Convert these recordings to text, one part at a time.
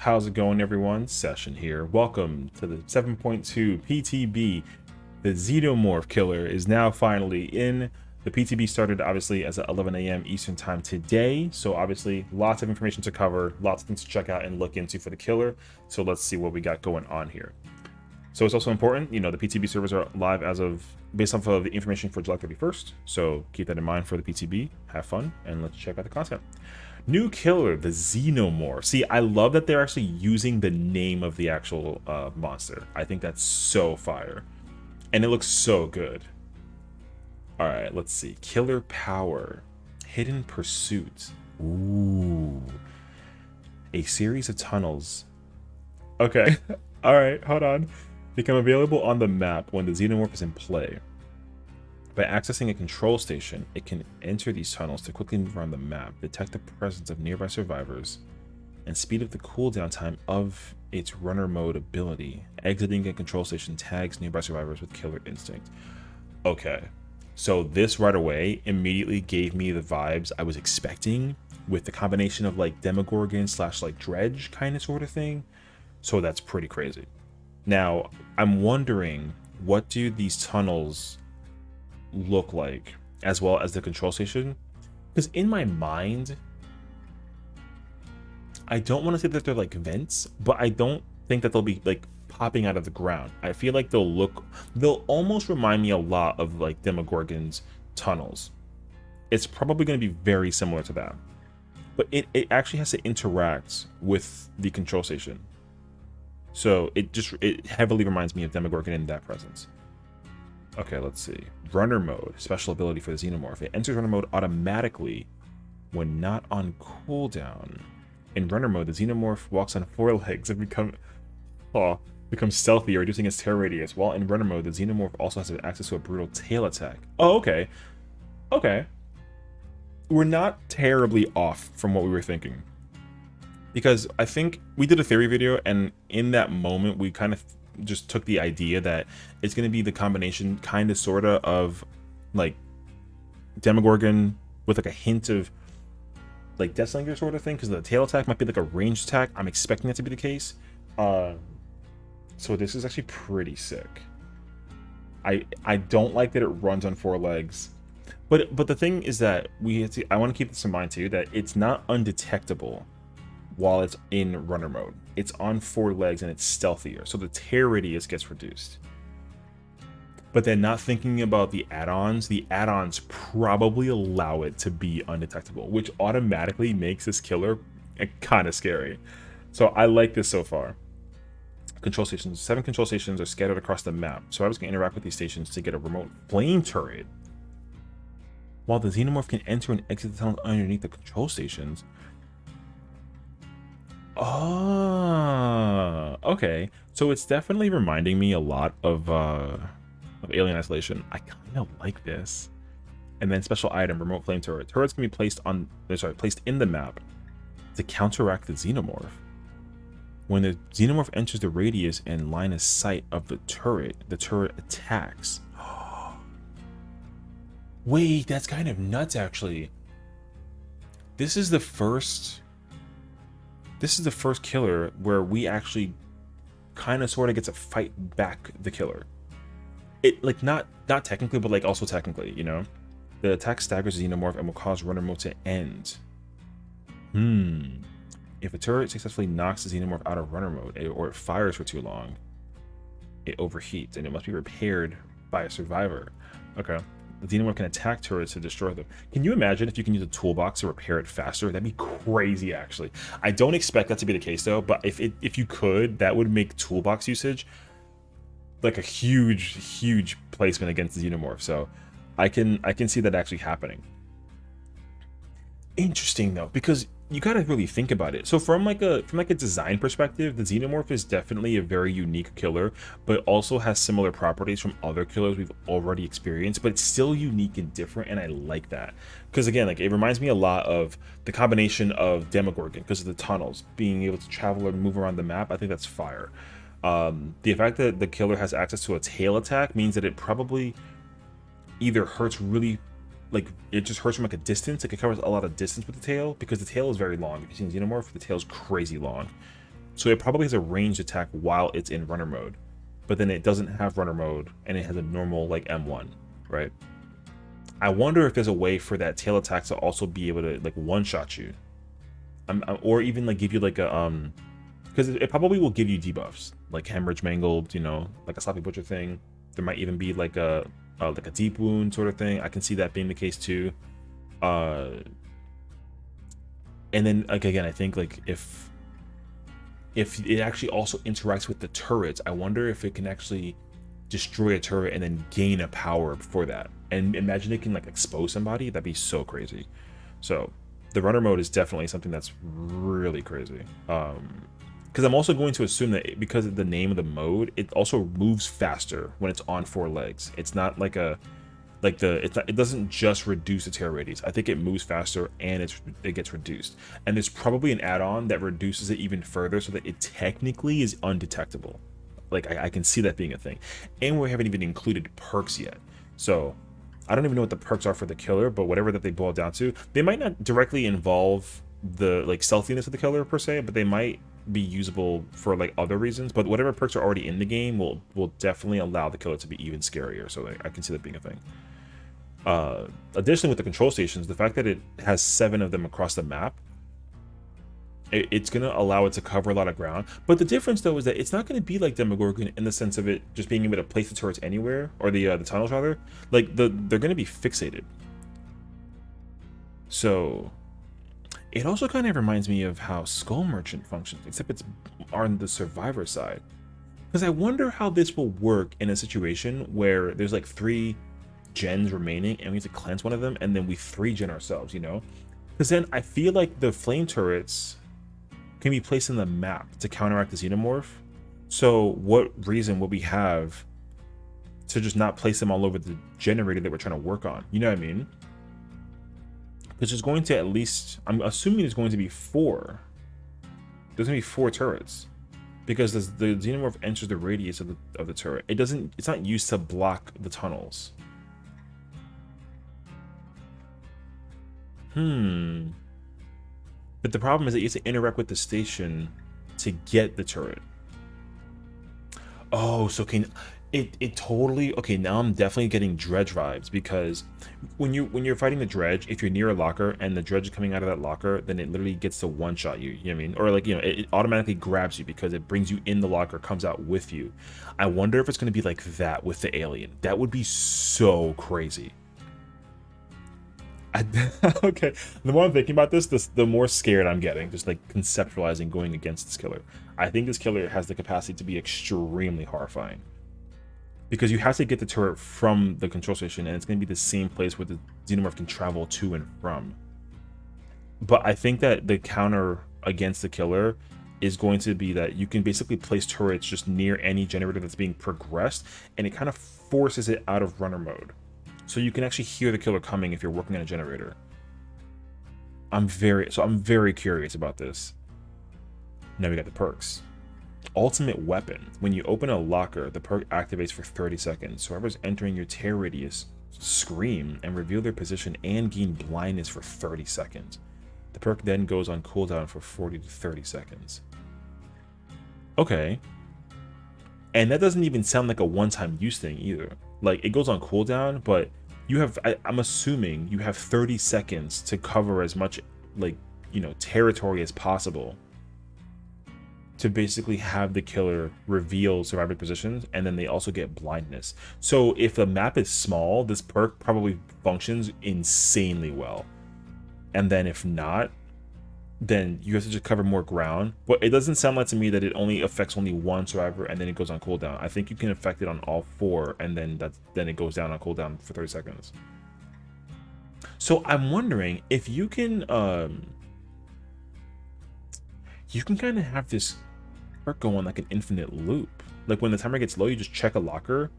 How's it going, everyone? Sessiion here. Welcome to the 7.2 PTB. The Xenomorph killer is now finally in. The PTB started obviously as at 11 a.m. Eastern time today, so obviously lots of information to cover, lots of things to check out and look into for the killer. So let's see what we got going on here. So it's also important, the PTB servers are live based off of the information for July 31st. So keep that in mind for the PTB. Have fun and let's check out the content. New killer, the Xenomorph. See, I love that they're actually using the name of the actual monster. I think that's so fire. And it looks so good. All right, let's see. Killer power. Hidden pursuit. Ooh. A series of tunnels. Okay. All right, hold on. Become available on the map when the Xenomorph is in play. By accessing a control station, it can enter these tunnels to quickly move around the map, detect the presence of nearby survivors, and speed up the cooldown time of its runner mode ability. Exiting a control station tags nearby survivors with killer instinct. Okay, so this right away immediately gave me the vibes I was expecting with the combination of like Demogorgon / like Dredge kind of sort of thing. So that's pretty crazy. Now, I'm wondering, what do these tunnels look like, as well as the control station? Because in my mind, I don't want to say that they're like vents, but I don't think that they'll be like popping out of the ground. I feel like they'll almost remind me a lot of like Demogorgon's tunnels. It's probably going to be very similar to that, but it actually has to interact with the control station. So it heavily reminds me of Demogorgon in that presence. Okay, let's see. Runner mode, special ability for the Xenomorph. It enters runner mode automatically when not on cooldown. In runner mode, the Xenomorph walks on 4 legs and becomes stealthier, reducing its terror radius. While in runner mode, the Xenomorph also has access to a brutal tail attack. Oh, okay. Okay. We're not terribly off from what we were thinking. Because I think we did a theory video, and in that moment, we kind of just took the idea that it's going to be the combination kind of sort of like Demogorgon with like a hint of like Deathslinger sort of thing, because the tail attack might be like a ranged attack. I'm expecting that to be the case. So this is actually pretty sick. I don't like that it runs on 4 legs, but the thing is that I want to keep this in mind too, that it's not undetectable while it's in runner mode. It's on 4 legs and it's stealthier, so the tear radius gets reduced. But then not thinking about the add-ons probably allow it to be undetectable, which automatically makes this killer kind of scary. So I like this so far. Control stations. 7 control stations are scattered across the map, so I was going to interact with these stations to get a remote flame turret. While the Xenomorph can enter and exit the tunnels underneath the control stations. Oh, okay. So it's definitely reminding me a lot of Alien Isolation. I kind of like this. And then special item, remote flame turret. Turrets can be placed in the map to counteract the Xenomorph. When the Xenomorph enters the radius and line of sight of the turret attacks. Wait, that's kind of nuts, actually. This is the first killer where we actually kind of sort of get to fight back the killer. It like not technically, but like also technically, The attack staggers the Xenomorph and will cause runner mode to end. If a turret successfully knocks the Xenomorph out of runner mode, or it fires for too long, it overheats and it must be repaired by a survivor. Okay. The Xenomorph can attack turrets to destroy them. Can you imagine if you can use a toolbox to repair it faster? That'd be crazy, actually. I don't expect that to be the case, though, but if you could, that would make toolbox usage like a huge placement against the Xenomorph. So I can see that actually happening. Interesting, though, because you gotta really think about it. So from like a design perspective, the Xenomorph is definitely a very unique killer, but also has similar properties from other killers we've already experienced, but it's still unique and different, and I like that. Because again, like it reminds me a lot of the combination of Demogorgon because of the tunnels, being able to travel or move around the map. I think that's fire. The fact that the killer has access to a tail attack means that it probably either hurts really, like it just hurts from like a distance. Like it covers a lot of distance with the tail, because the tail is very long. If you've seen Xenomorph, the tail is crazy long. So it probably has a ranged attack while it's in runner mode, but then it doesn't have runner mode and it has a normal like M1, right? I wonder if there's a way for that tail attack to also be able to like one-shot you, or even like give you like a because it probably will give you debuffs like hemorrhage, mangled, you know, like a sloppy butcher thing. There might even be like a deep wound sort of thing. I can see that being the case too. And then like again, I think like if it actually also interacts with the turrets, I wonder if it can actually destroy a turret and then gain a power for that. And imagine it can like expose somebody. That'd be so crazy. So the runner mode is definitely something that's really crazy. Because I'm also going to assume that because of the name of the mode, it also moves faster when it's on 4 legs. It's not like a it doesn't just reduce the tear radius. I think it moves faster and it gets reduced. And there's probably an add-on that reduces it even further so that it technically is undetectable. Like I can see that being a thing. And we haven't even included perks yet. So I don't even know what the perks are for the killer, but whatever that they boil down to, they might not directly involve the like stealthiness of the killer per se, but they might be usable for like other reasons. But whatever perks are already in the game will definitely allow the killer to be even scarier. So I can see that being a thing. Additionally, with the control stations, the fact that it has 7 of them across the map, it's going to allow it to cover a lot of ground. But the difference though is that it's not going to be like Demogorgon in the sense of it just being able to place the turrets anywhere, or the tunnels rather. Like they're going to be fixated. So it also kind of reminds me of how Skull Merchant functions, except it's on the survivor side. Because I wonder how this will work in a situation where there's like 3 gens remaining and we have to cleanse one of them, and then we 3-gen ourselves, you know? Because then I feel like the flame turrets can be placed in the map to counteract the Xenomorph. So what reason would we have to just not place them all over the generator that we're trying to work on? You know what I mean? Because there's going to at least, I'm assuming there's going to be 4. There's going to be 4 turrets. Because the Xenomorph enters the radius of the turret. It's not used to block the tunnels. But the problem is that you have to interact with the station to get the turret. Oh, so can it totally, okay, now I'm definitely getting dredge vibes, because when you're fighting the dredge, if you're near a locker and the dredge is coming out of that locker, then it literally gets to one-shot you, you know what I mean? Or like, you know, it automatically grabs you because it brings you in the locker, comes out with you. I wonder if it's going to be like that with the alien. That would be so crazy. Okay, the more I'm thinking about this, the more scared I'm getting, just like conceptualizing going against this killer. I think this killer has the capacity to be extremely horrifying, because you have to get the turret from the control station, and it's going to be the same place where the Xenomorph can travel to and from. But I think that the counter against the killer is going to be that you can basically place turrets just near any generator that's being progressed, and it kind of forces it out of runner mode. So you can actually hear the killer coming if you're working on a generator. I'm very curious about this. Now we got the perks. Ultimate weapon. When you open a locker, the perk activates for 30 seconds. So whoever's entering your tear radius scream and reveal their position and gain blindness for 30 seconds. The perk then goes on cooldown for 40 to 30 seconds. Okay. And that doesn't even sound like a one-time use thing either. Like, it goes on cooldown, but you have, I'm assuming you have 30 seconds to cover as much, like, you know, territory as possible to basically have the killer reveal survivor positions, and then they also get blindness. So if the map is small, this perk probably functions insanely well. And then if not, then you have to just cover more ground. But it doesn't sound like to me that it only affects only one survivor and then it goes on cooldown. I think you can affect it on all 4, and then it goes down on cooldown for 30 seconds. So I'm wondering if you can kind of have this perk go on like an infinite loop. Like when the timer gets low, you just check a locker.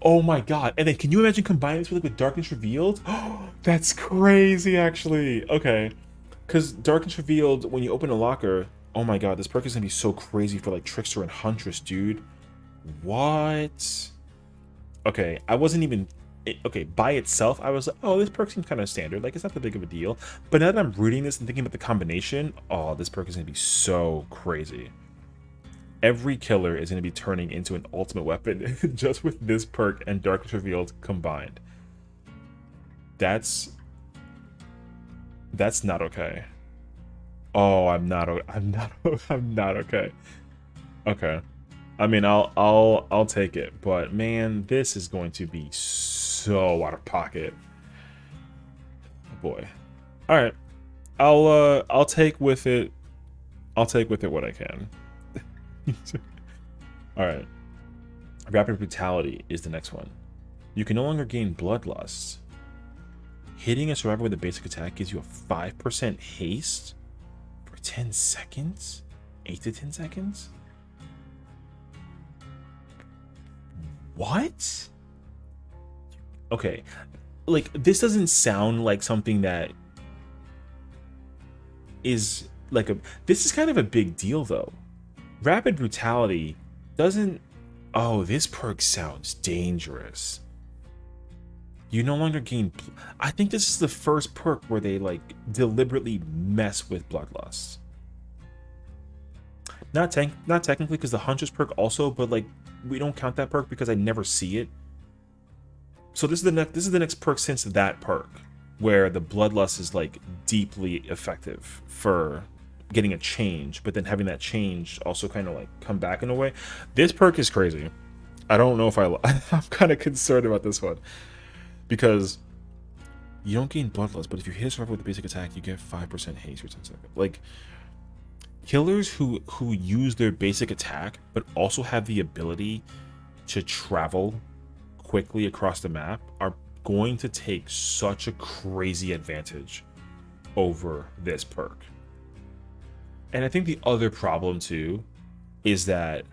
Oh my god. And then can you imagine combining this with Darkness Revealed? Oh, that's crazy actually. Okay. Because Darkness Revealed, when you open a locker, oh my god, this perk is going to be so crazy for like Trickster and Huntress, dude. What? Okay, I wasn't even okay, by itself, I was like, oh, this perk seems kind of standard. Like, it's not that big of a deal. But now that I'm reading this and thinking about the combination, oh, this perk is going to be so crazy. Every killer is going to be turning into an ultimate weapon just with this perk and Darkness Revealed combined. That's not okay. Oh, I'm not okay. Okay. I mean, I'll take it, but man, this is going to be so out of pocket. Oh boy. All right. I'll take with it. I'll take with it what I can. All right. Rapid Brutality is the next one. You can no longer gain Bloodlust. Hitting a survivor with a basic attack gives you a 5% haste for 10 seconds? 8 to 10 seconds? What? Okay. Like, this doesn't sound like something that is like a... This is kind of a big deal, though. Rapid Brutality doesn't... Oh, this perk sounds dangerous. You no longer gain... I think this is the first perk where they, like, deliberately mess with Bloodlust. Not technically, because the Huntress perk also, but, like, we don't count that perk because I never see it. So this is the next perk since that perk, where the Bloodlust is, like, deeply effective for getting a change, but then having that change also kind of, like, come back in a way. This perk is crazy. I don't know if I'm kind of concerned about this one. Because you don't gain Bloodlust, but if you hit a survivor with a basic attack, you get 5% haste for 10 seconds. Like, killers who use their basic attack, but also have the ability to travel quickly across the map, are going to take such a crazy advantage over this perk. And I think the other problem, too, is that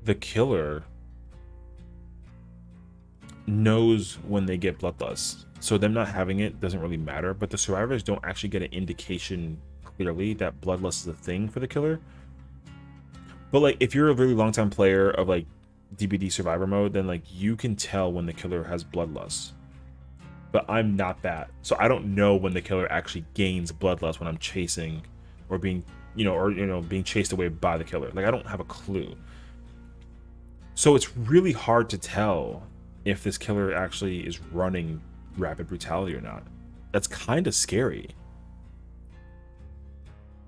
the killer knows when they get Bloodlust, so them not having it doesn't really matter, but the survivors don't actually get an indication clearly that Bloodlust is a thing for the killer. But like, if you're a really long time player of like DBD survivor mode, then like you can tell when the killer has Bloodlust. But I'm not that, so I don't know when the killer actually gains Bloodlust when I'm chasing or being being chased away by the killer. Like, I don't have a clue, so it's really hard to tell if this killer actually is running Rapid Brutality or not. That's kind of scary.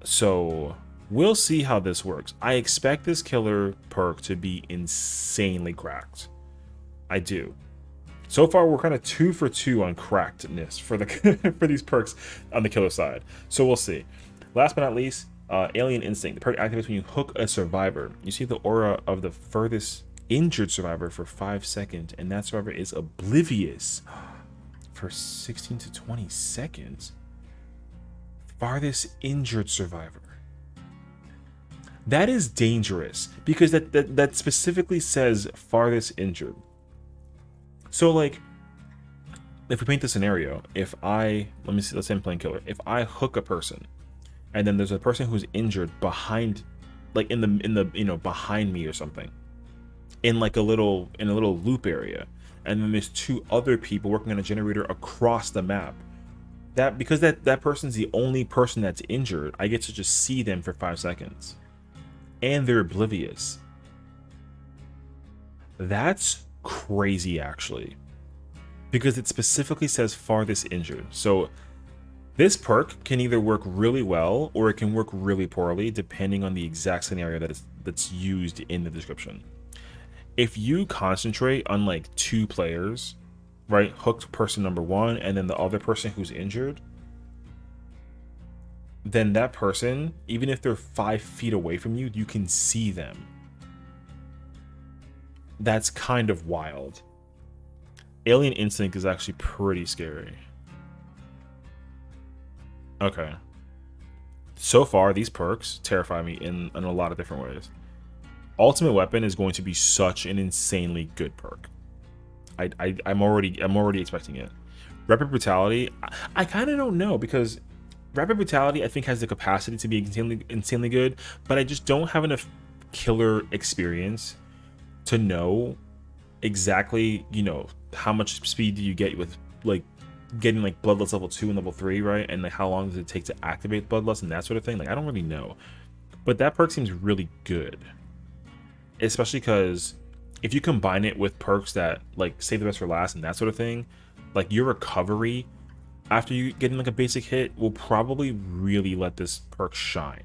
So we'll see how this works. I expect this killer perk to be insanely cracked. I do. So far, we're kind of 2 for 2 on crackedness for the for these perks on the killer side. So we'll see. Last but not least, Alien Instinct. The perk activates when you hook a survivor. You see the aura of the furthest injured survivor for 5 seconds, and that survivor is oblivious for 16 to 20 seconds. Farthest injured survivor. That is dangerous because that specifically says farthest injured. So like, if we paint the scenario, if let's say I'm playing killer. If I hook a person, and then there's a person who's injured behind, like in the behind me or something, in like a little loop area, and then there's 2 other people working on a generator across the map, that because that person's the only person that's injured, I get to just see them for 5 seconds and they're oblivious. That's crazy, actually, because it specifically says farthest injured. So this perk can either work really well or it can work really poorly depending on the exact scenario that's used in the description. If you concentrate on like 2 players, right, hooked person number 1 and then the other person who's injured, then that person, even if they're 5 feet away from you, you can see them. That's kind of wild. Alien Instinct is actually pretty scary. Okay. So far, these perks terrify me in a lot of different ways. Ultimate Weapon is going to be such an insanely good perk. I'm already expecting it. Rapid Brutality, I kind of don't know, because Rapid Brutality I think has the capacity to be insanely good, but I just don't have enough killer experience to know exactly, you know, how much speed do you get with like getting like bloodlust level 2 and level 3, right? And like how long does it take to activate bloodlust and that sort of thing? Like I don't really know. But that perk seems really good. Especially because if you combine it with perks that like save the best for last and that sort of thing, like your recovery after you getting like a basic hit will probably really let this perk shine.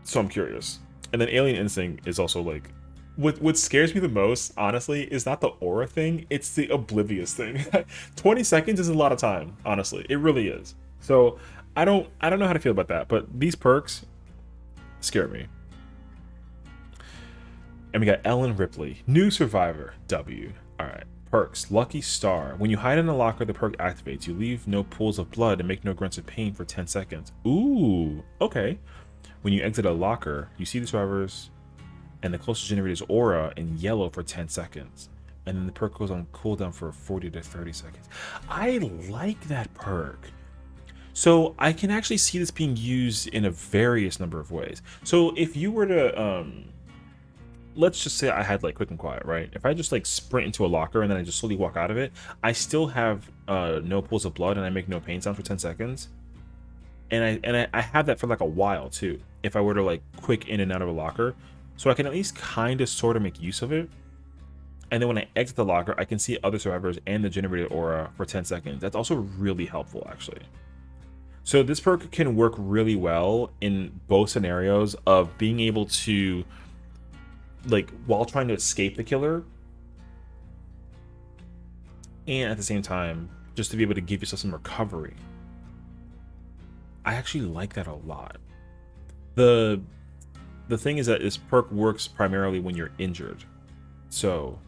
So I'm curious. And then Alien Instinct is also like what scares me the most, honestly, is not the aura thing, it's the oblivious thing. 20 seconds is a lot of time, honestly. It really is. So I don't know how to feel about that, but these perks scare me. And we got Ellen Ripley, new survivor, W. Alright. Perks. Lucky Star. When you hide in a locker, the perk activates. You leave no pools of blood and make no grunts of pain for 10 seconds. Ooh, okay. When you exit a locker, you see the survivors and the closest generator's aura in yellow for 10 seconds. And then the perk goes on cooldown for 40 to 30 seconds. I like that perk. So I can actually see this being used in a various number of ways. So if you were to, let's just say I had like quick and quiet, right? If I just like sprint into a locker and then I just slowly walk out of it, I still have no pools of blood and I make no pain sounds for 10 seconds. And I have that for like a while too, if I were to like quick in and out of a locker. So I can at least kind of sort of make use of it. And then when I exit the locker, I can see other survivors and the generated aura for 10 seconds. That's also really helpful, actually. So this perk can work really well in both scenarios of being able to, like, while trying to escape the killer, and at the same time, just to be able to give yourself some recovery. I actually like that a lot. The thing is that this perk works primarily when you're injured. So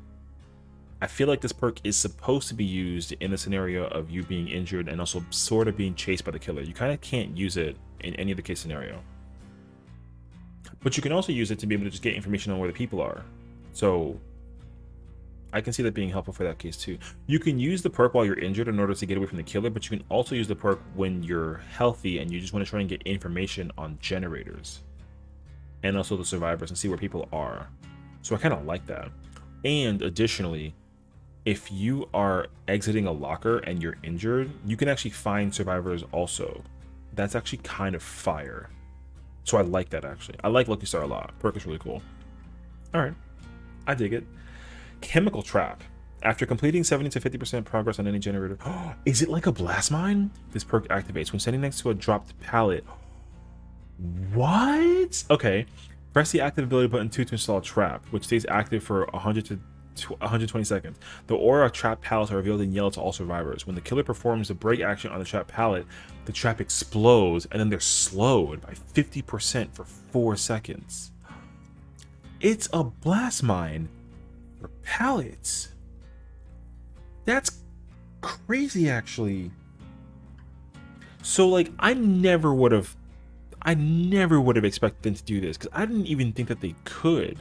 I feel like this perk is supposed to be used in the scenario of you being injured and also sort of being chased by the killer. You kind of can't use it in any other case scenario. But you can also use it to be able to just get information on where the people are. So I can see that being helpful for that case too. You can use the perk while you're injured in order to get away from the killer, but you can also use the perk when you're healthy and you just want to try and get information on generators and also the survivors and see where people are. So I kind of like that. And additionally, if you are exiting a locker and you're injured, you can actually find survivors also. That's actually kind of fire. So I like that, actually. I like Lucky Star a lot. Perk is really cool. All right, I dig it. Chemical Trap. After completing 70 to 50% progress on any generator, is it like a blast mine? This perk activates when standing next to a dropped pallet. What? Okay. Press the active ability button 2 to install a trap, which stays active for 100 to 120 seconds. The aura of trapped pallets are revealed in yellow to all survivors. When the killer performs the break action on the trapped pallet, the trap explodes and then they're slowed by 50% for 4 seconds. It's a blast mine for pallets. That's crazy, actually. So like I never would have expected them to do this because I didn't even think that they could.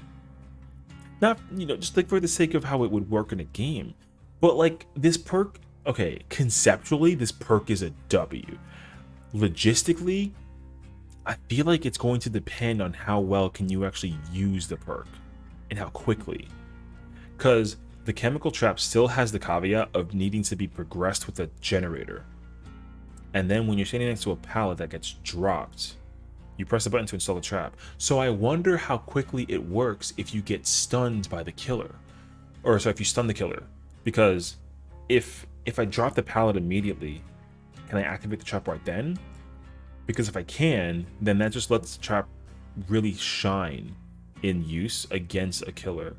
Not, you know, just like for the sake of how it would work in a game. But like this perk, okay, conceptually, this perk is a W. Logistically, I feel like it's going to depend on how well can you actually use the perk and how quickly. Because the chemical trap still has the caveat of needing to be progressed with a generator. And then when you're standing next to a pallet that gets dropped, you press the button to install the trap. So I wonder how quickly it works if you get stunned by the killer. Or so if you stun the killer. Because if I drop the pallet immediately, can I activate the trap right then? Because if I can, then that just lets the trap really shine in use against a killer.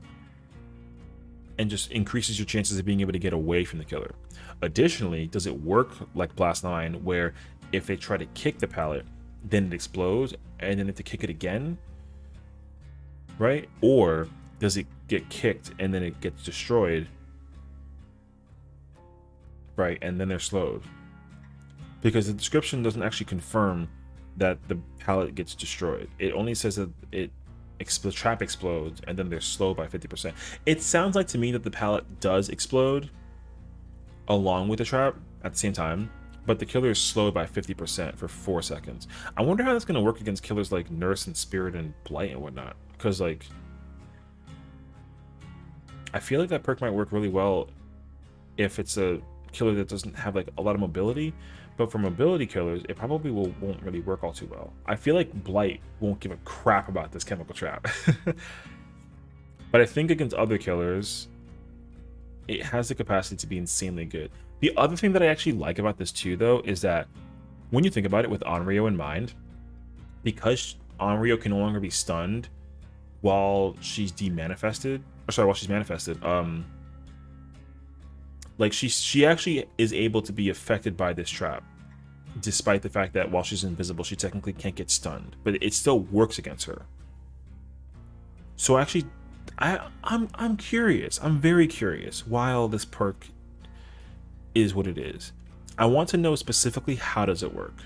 And just increases your chances of being able to get away from the killer. Additionally, does it work like Blast 9 where if they try to kick the pallet, then it explodes and then they have to kick it again, right? Or does it get kicked and then it gets destroyed, right? And then they're slowed, because the description doesn't actually confirm that the pallet gets destroyed. It only says that the trap explodes and then they're slowed by 50%. It sounds like to me that the pallet does explode along with the trap at the same time, but the killer is slowed by 50% for 4 seconds. I wonder how that's going to work against killers like Nurse and Spirit and Blight and whatnot. Because, like, I feel like that perk might work really well if it's a killer that doesn't have like a lot of mobility, but for mobility killers, it probably won't really work all too well. I feel like Blight won't give a crap about this chemical trap. But I think against other killers, it has the capacity to be insanely good. The other thing that I actually like about this too, though, is that when you think about it with Onryo in mind, because Onryo can no longer be stunned while she's demanifested, or sorry, while she's manifested, like she actually is able to be affected by this trap, despite the fact that while she's invisible, she technically can't get stunned, but it still works against her. So actually, I'm curious. I'm very curious why all this perk is what it is. I want to know specifically how does it work.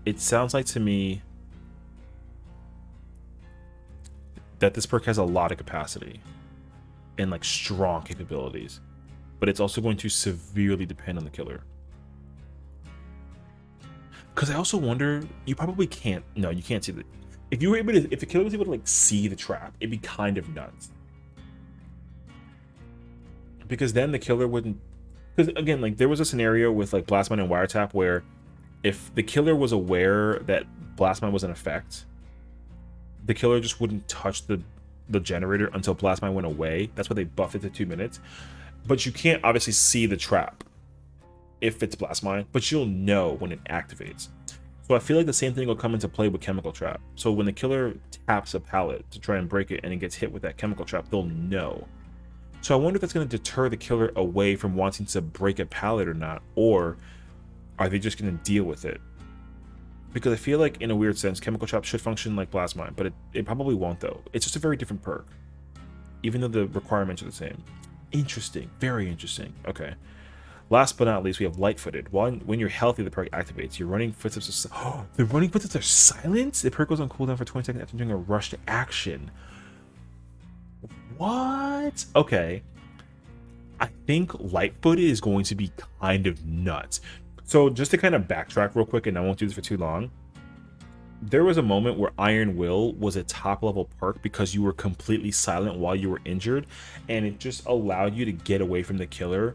It sounds like to me that this perk has a lot of capacity and like strong capabilities, but it's also going to severely depend on the killer. Because I also wonder, you probably can't. No, you can't see the. If you were able to, if the killer was able to like see the trap, it'd be kind of nuts. Because then the killer wouldn't. Because again, like there was a scenario with like Blastmine and Wiretap where, if the killer was aware that Blastmine was in effect, the killer just wouldn't touch the generator until Blastmine went away. That's why they buffed it to 2 minutes. But you can't obviously see the trap if it's Blastmine, but you'll know when it activates. So I feel like the same thing will come into play with Chemical Trap. So when the killer taps a pallet to try and break it and it gets hit with that Chemical Trap, they'll know. So I wonder if that's going to deter the killer away from wanting to break a pallet or not, or are they just going to deal with it? Because I feel like in a weird sense, Chemical Trap should function like Blastmine, but it probably won't though. It's just a very different perk, even though the requirements are the same. Interesting, very interesting. Okay. Last but not least, we have Light-Footed. When you're healthy, the perk activates. Your running footsteps are the running footsteps are silent. The perk goes on cooldown for 20 seconds after doing a rushed action. What? Okay. I think Light-Footed is going to be kind of nuts. So just to kind of backtrack real quick, and I won't do this for too long. There was a moment where Iron Will was a top level perk because you were completely silent while you were injured, and it just allowed you to get away from the killer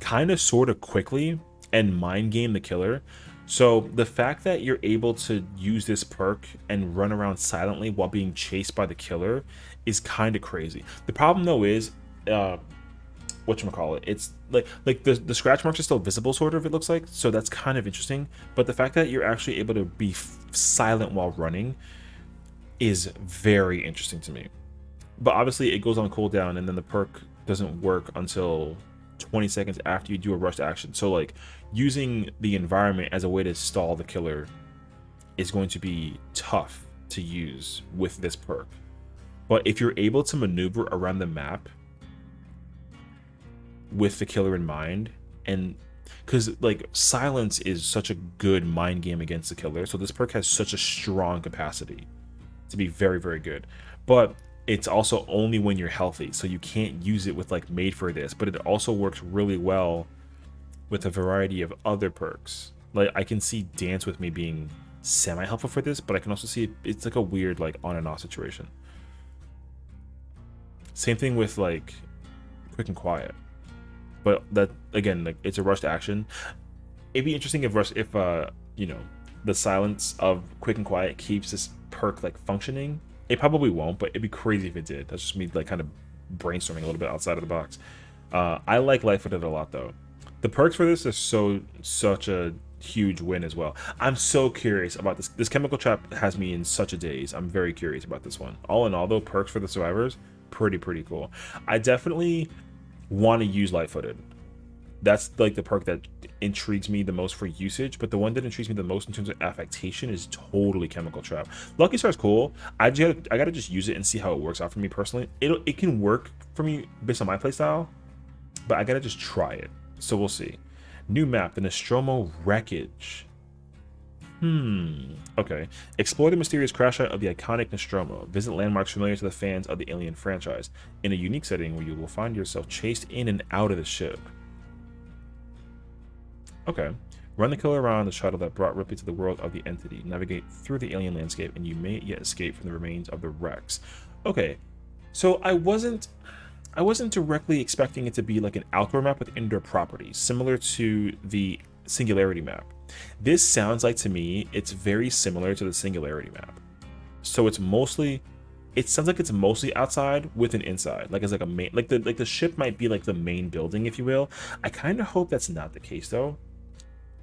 kind of sort of quickly and mind game the killer. So the fact that you're able to use this perk and run around silently while being chased by the killer is kind of crazy. The problem though is whatchamacallit, it's like the scratch marks are still visible, sort of, it looks like, so that's kind of interesting. But the fact that you're actually able to be silent while running is very interesting to me. But obviously it goes on cooldown, and then the perk doesn't work until 20 seconds after you do a rushed action. So like using the environment as a way to stall the killer is going to be tough to use with this perk. But if you're able to maneuver around the map with the killer in mind, and because like silence is such a good mind game against the killer, so this perk has such a strong capacity to be very, very good. But it's also only when you're healthy, so you can't use it with like made for this, but it also works really well with a variety of other perks. Like I can see Dance with Me being semi-helpful for this, but I can also see it's like a weird like on and off situation. Same thing with like Quick and Quiet, but that again, like it's a rushed action. It'd be interesting if you know, the silence of Quick and Quiet keeps this perk like functioning. It probably won't, but it'd be crazy if it did. That's just me like kind of brainstorming a little bit outside of the box. I like Light-Footed a lot though. The perks for this are such a huge win as well. I'm so curious about this. This Chemical Trap has me in such a daze. I'm very curious about this one. All in all though, perks for the survivors, pretty cool. I definitely want to use Light-Footed. That's like the perk that intrigues me the most for usage, but the one that intrigues me the most in terms of affectation is totally Chemical Trap. Lucky Star's cool. I gotta just use it and see how it works out for me personally. It can work for me based on my playstyle, but I gotta just try it. So we'll see. New map, the Nostromo Wreckage. Okay. Explore the mysterious crash site of the iconic Nostromo. Visit landmarks familiar to the fans of the Alien franchise in a unique setting where you will find yourself chased in and out of the ship. Okay. Run the killer around the shuttle that brought Ripley to the world of the entity. Navigate through the alien landscape, and you may yet escape from the remains of the wrecks. Okay. So I I wasn't directly expecting it to be like an outdoor map with indoor properties, similar to the Singularity map. This sounds like to me it's very similar to the Singularity map. So it's mostly, it sounds like it's mostly outside with an inside, like it's like a main, like the ship might be like the main building, if you will. I kind of hope that's not the case though,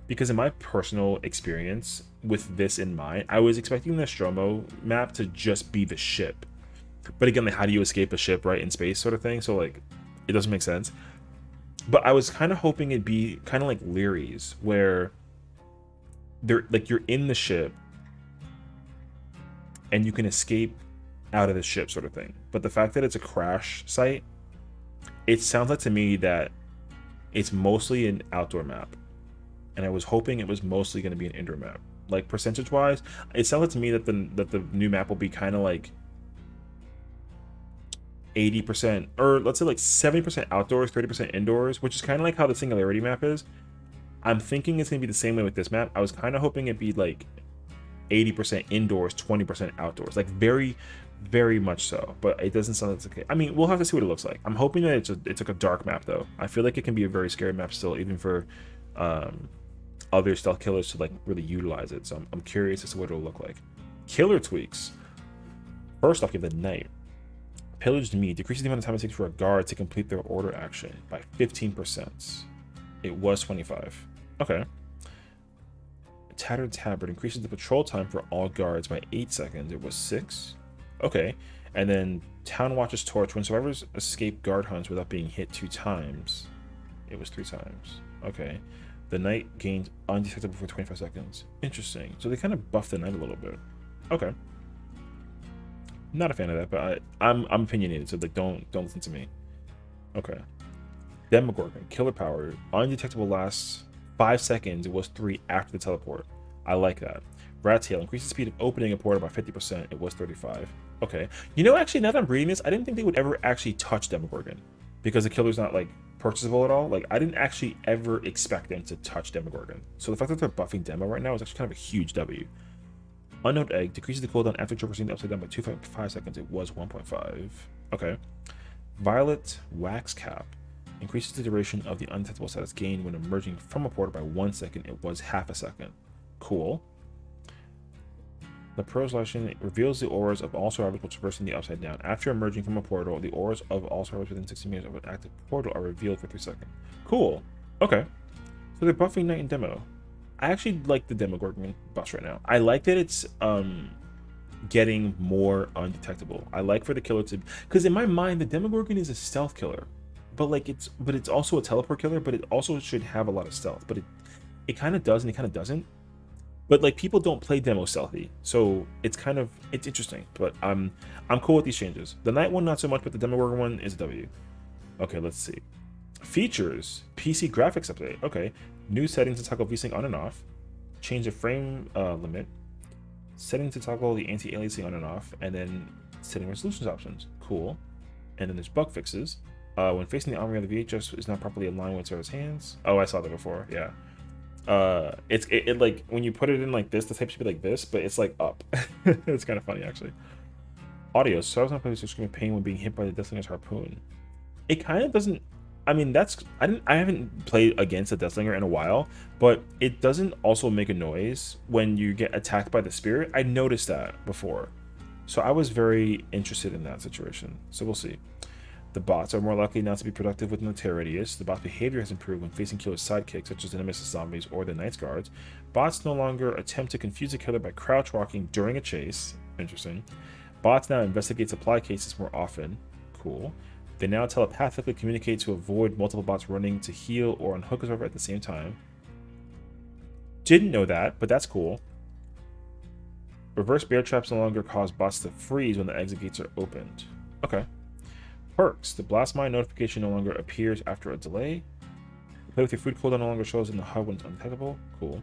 because in my personal experience with this in mind, I was expecting the Stromo map to just be the ship. But again, like how do you escape a ship, right, in space sort of thing? So like it doesn't make sense. But I was kind of hoping it'd be kind of like Leary's, where they're like you're in the ship and you can escape out of the ship sort of thing. But the fact that it's a crash site, it sounds like to me that it's mostly an outdoor map. And I was hoping it was mostly going to be an indoor map. Like percentage wise, it sounds like to me that the new map will be kind of like 80%, or let's say like 70% outdoors, 30% indoors, which is kind of like how the Singularity map is. I'm thinking it's going to be the same way with this map. I was kind of hoping it'd be like 80% indoors, 20% outdoors, like very, very much so. But it doesn't sound like it's okay. I mean, we'll have to see what it looks like. I'm hoping that it's like a dark map though. I feel like it can be a very scary map still, even for other stealth killers to like really utilize it. So I'm curious as to what it'll look like. Killer tweaks. First off, give the Knight. Pillaged meat decreases the amount of time it takes for a guard to complete their order action by 15%. It was 25. Okay. Tattered Tabard increases the patrol time for all guards by 8 seconds. It was 6. Okay. And then Town Watch's Torch. When survivors escape guard hunts without being hit 2 times. It was 3 times. Okay. The Knight gained undetectable for 25 seconds. Interesting. So they kind of buffed the Knight a little bit. Okay. Not a fan of that, but I'm opinionated, so like don't listen to me. Okay. Demogorgon, killer power, undetectable lasts 5 seconds. It was 3 after the teleport. I like that. Rat Tail increases the speed of opening a portal by 50%. It was 35. Okay. You know, actually, now that I'm reading this, I didn't think they would ever actually touch Demogorgon because the killer's not like purchasable at all. Like I didn't actually ever expect them to touch Demogorgon. So the fact that they're buffing Demo right now is actually kind of a huge W. Unknown Egg decreases the cooldown after traversing the upside down by 2.5 seconds. It was 1.5. Okay. Violet Wax Cap increases the duration of the undetectable status gained when emerging from a portal by 1 second. It was half a second. Cool. The Pearl's Lotion reveals the auras of all survivors while traversing the upside down. After emerging from a portal, the auras of all survivors within 60 meters of an active portal are revealed for 3 seconds. Cool. Okay. So they're buffing Knight and Demo. I actually like the Demogorgon buffs right now. I like that it's getting more undetectable. I like for the killer to, because in my mind the Demogorgon is a stealth killer, but like it's also a teleport killer, but it also should have a lot of stealth. But it kind of does and it kind of doesn't. But like people don't play Demo stealthy, so it's interesting. But I'm cool with these changes. The Knight one not so much, but the Demogorgon one is a W. Okay, let's see. Features, PC graphics update. Okay. New settings to toggle VSync on and off. Change the frame limit. Settings to toggle the anti-aliasing on and off. And then setting resolutions options. Cool. And then there's bug fixes. When facing the armory of the VHS is not properly aligned with server's hands. Oh, I saw that before. Yeah. It like when you put it in like this, the tape should be like this, but it's like up. It's kind of funny actually. Audio. So I was not playing screaming pain when being hit by the Deathslinger's harpoon. It kind of doesn't. I mean, I haven't played against a Deathslinger in a while, but it doesn't also make a noise when you get attacked by the spirit. I noticed that before. So I was very interested in that situation. So we'll see. The bots are more likely not to be productive within the terror radius. The bot's behavior has improved when facing killer's sidekicks, such as the Nemesis zombies or the Knight's Guards. Bots no longer attempt to confuse the killer by crouch walking during a chase. Interesting. Bots now investigate supply cases more often. Cool. They now telepathically communicate to avoid multiple bots running to heal or unhook a survivor at the same time. Didn't know that, but that's cool. Reverse bear traps no longer cause bots to freeze when the exit gates are opened. Okay. Perks. The blast mine notification no longer appears after a delay. Play with your food cooldown no longer shows in the HUD when it's undetectable. Cool.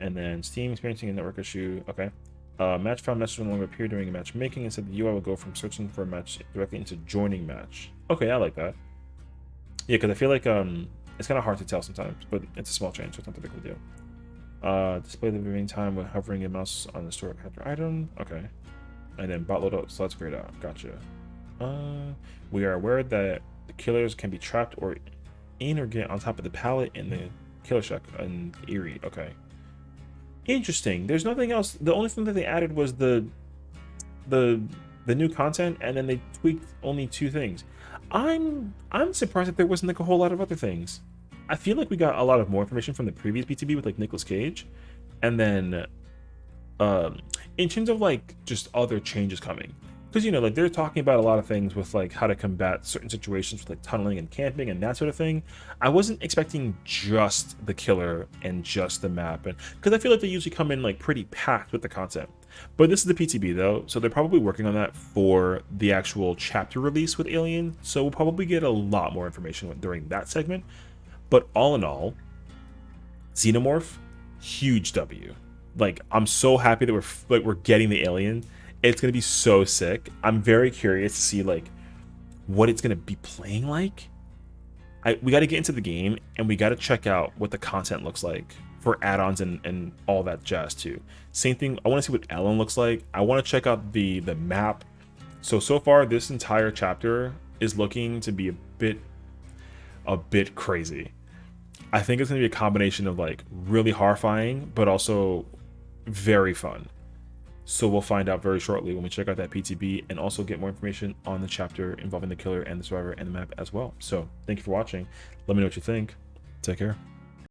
And then Steam experiencing a network issue. Okay. Match found message will no longer appear during a matchmaking. Instead, the UI will go from searching for a match directly into joining match. Okay, I like that. Yeah, because I feel like it's kind of hard to tell sometimes, but it's a small change, so it's not a big deal. Display the remaining time when hovering a mouse on the store character item. Okay. And then bot loadout slots grayed out. Gotcha. We are aware that The killers can be trapped or in or get on top of the pallet in the killer shack and Erie. Okay. Interesting. There's nothing else. The only thing that they added was the new content, and then they tweaked only 2 things. I'm surprised that there wasn't like a whole lot of other things. I feel like we got a lot of more information from the previous BTB with like Nicolas Cage, and then in terms of like just other changes coming, because you know, like they're talking about a lot of things with like how to combat certain situations with like tunneling and camping and that sort of thing. I wasn't expecting just the killer and just the map, and because I feel like they usually come in like pretty packed with the content. But this is the PTB though, so they're probably working on that for the actual chapter release with Alien, so we'll probably get a lot more information during that segment. But all in all, Xenomorph, huge W. Like, I'm so happy that we're getting the Alien. It's gonna be so sick. I'm very curious to see like what it's gonna be playing like. We got to get into the game and we got to check out what the content looks like for add-ons and all that jazz too. Same thing. I want to see what Ellen looks like. I want to check out the map. So far this entire chapter is looking to be a bit crazy. I think it's gonna be a combination of like really horrifying, but also very fun. So we'll find out very shortly when we check out that PTB and also get more information on the chapter involving the killer and the survivor and the map as well. So thank you for watching. Let me know what you think. Take care.